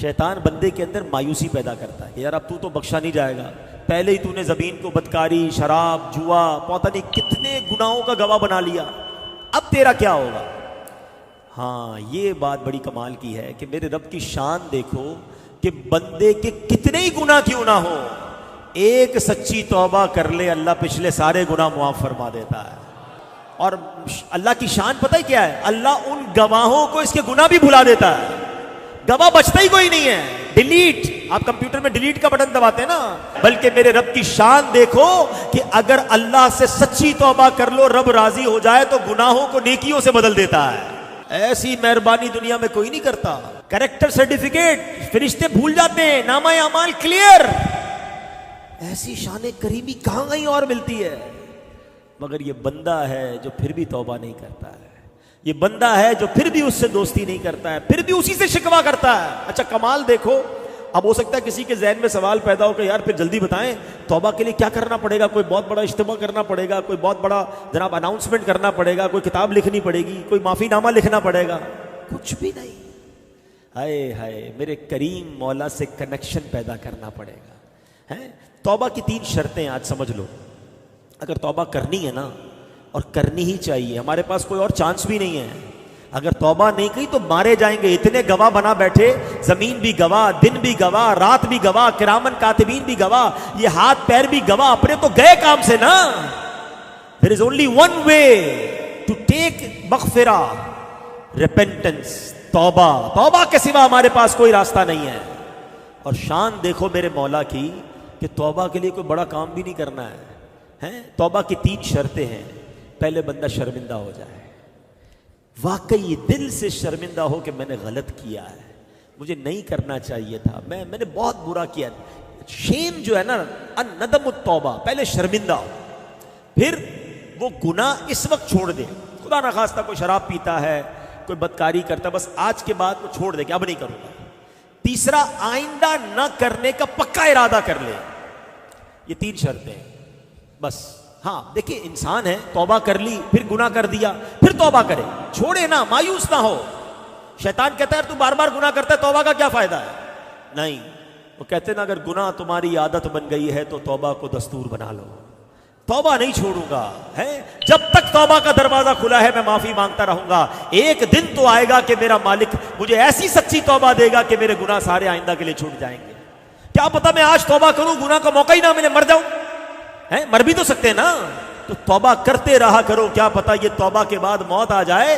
شیطان بندے کے اندر مایوسی پیدا کرتا ہے کہ یار اب تو بخشا نہیں جائے گا، پہلے ہی تو نے زمین کو بدکاری، شراب، جوا، پتہ نہیں کتنے گناہوں کا گواہ بنا لیا، اب تیرا کیا ہوگا؟ ہاں یہ بات بڑی کمال کی ہے کہ میرے رب کی شان دیکھو کہ بندے کے کتنے ہی گناہ کیوں نہ ہو، ایک سچی توبہ کر لے اللہ پچھلے سارے گناہ معاف فرما دیتا ہے۔ اور اللہ کی شان پتہ ہے کیا ہے؟ اللہ ان گواہوں کو اس کے گناہ بھی بھلا دیتا ہے، گواہ بچتا ہی کوئی نہیں ہے، ڈیلیٹ، آپ کمپیوٹر میں ڈیلیٹ کا بٹن دباتے ہیں نا، بلکہ میرے رب کی شان دیکھو کہ اگر اللہ سے سچی توبہ کر لو رب راضی ہو جائے تو گناہوں کو نیکیوں سے بدل دیتا ہے۔ ایسی مہربانی دنیا میں کوئی نہیں کرتا۔ کریکٹر سرٹیفکیٹ فرشتے بھول جاتے ہیں، نامہ اعمال کلیئر، ایسی شان کریمی کہاں کہیں اور ملتی ہے؟ مگر یہ بندہ ہے جو پھر بھی توبہ نہیں کرتا ہے، یہ بندہ ہے جو پھر بھی اس سے دوستی نہیں کرتا ہے، پھر بھی اسی سے شکوہ کرتا ہے۔ اچھا کمال دیکھو، اب ہو سکتا ہے کسی کے ذہن میں سوال پیدا ہو کہ یار پھر جلدی بتائیں توبہ کے لیے کیا کرنا پڑے گا؟ کوئی بہت بڑا اجتماع کرنا پڑے گا، کوئی بہت بڑا جناب اناؤنسمنٹ کرنا پڑے گا، کوئی کتاب لکھنی پڑے گی، کوئی معافی نامہ لکھنا پڑے گا؟ کچھ بھی نہیں۔ ہائے ہائے، میرے کریم مولا سے کنیکشن پیدا کرنا پڑے گا۔ توبہ کی 3 شرطیں آج سمجھ لو۔ اگر توبہ کرنی ہے نا، اور کرنی ہی چاہیے، ہمارے پاس کوئی اور چانس بھی نہیں ہے، اگر توبہ نہیں کی تو مارے جائیں گے۔ اتنے گواہ بنا بیٹھے، زمین بھی گواہ، دن بھی گواہ، رات بھی گواہ، کرامن کاتبین بھی گواہ، یہ ہاتھ پیر بھی گواہ، اپنے تو گئے کام سے نا۔ There is only one way to take مغفرہ، repentance، توبہ کے سوا ہمارے پاس کوئی راستہ نہیں ہے۔ اور شان دیکھو میرے مولا کی کہ توبہ کے لیے کوئی بڑا کام بھی نہیں کرنا ہے۔ توبہ کی 3 شرطیں ہیں۔ پہلے بندہ شرمندہ ہو جائے، واقعی دل سے شرمندہ ہو کہ میں نے غلط کیا ہے، مجھے نہیں کرنا چاہیے تھا، میں نے بہت برا کیا۔ شیم جو ہے نا، الندم التوبہ، پہلے شرمندہ ہو، پھر وہ گناہ اس وقت چھوڑ دے۔ خدا نخواستہ کوئی شراب پیتا ہے، کوئی بدکاری کرتا ہے، بس آج کے بعد وہ چھوڑ دے کہ اب نہیں کروں گا۔ تیسرا، آئندہ نہ کرنے کا پکا ارادہ کر لے۔ یہ 3 شرطیں بس۔ ہاں دیکھیں، انسان ہے، توبہ کر لی، پھر گناہ کر دیا، پھر توبہ کرے، چھوڑے نہ، مایوس نہ ہو۔ شیطان کہتا ہے تو بار بار گناہ کرتا ہے، توبہ کا کیا فائدہ ہے؟ نہیں، وہ کہتے ہیں نا اگر گناہ تمہاری عادت بن گئی ہے تو توبہ کو دستور بنا لو۔ توبہ نہیں چھوڑوں گا، ہے جب تک توبہ کا دروازہ کھلا ہے میں معافی مانگتا رہوں گا۔ ایک دن تو آئے گا کہ میرا مالک مجھے ایسی سچی توبہ دے گا کہ میرے گناہ سارے آئندہ کے لیے چھوٹ جائیں گے۔ کیا پتا میں آج توبہ کروں، گناہ کا موقع ہی نہ ملے، مر جاؤں، مر بھی تو سکتے ہیں نا۔ تو توبہ کرتے رہا کرو، کیا پتا یہ توبہ کے بعد موت آ جائے۔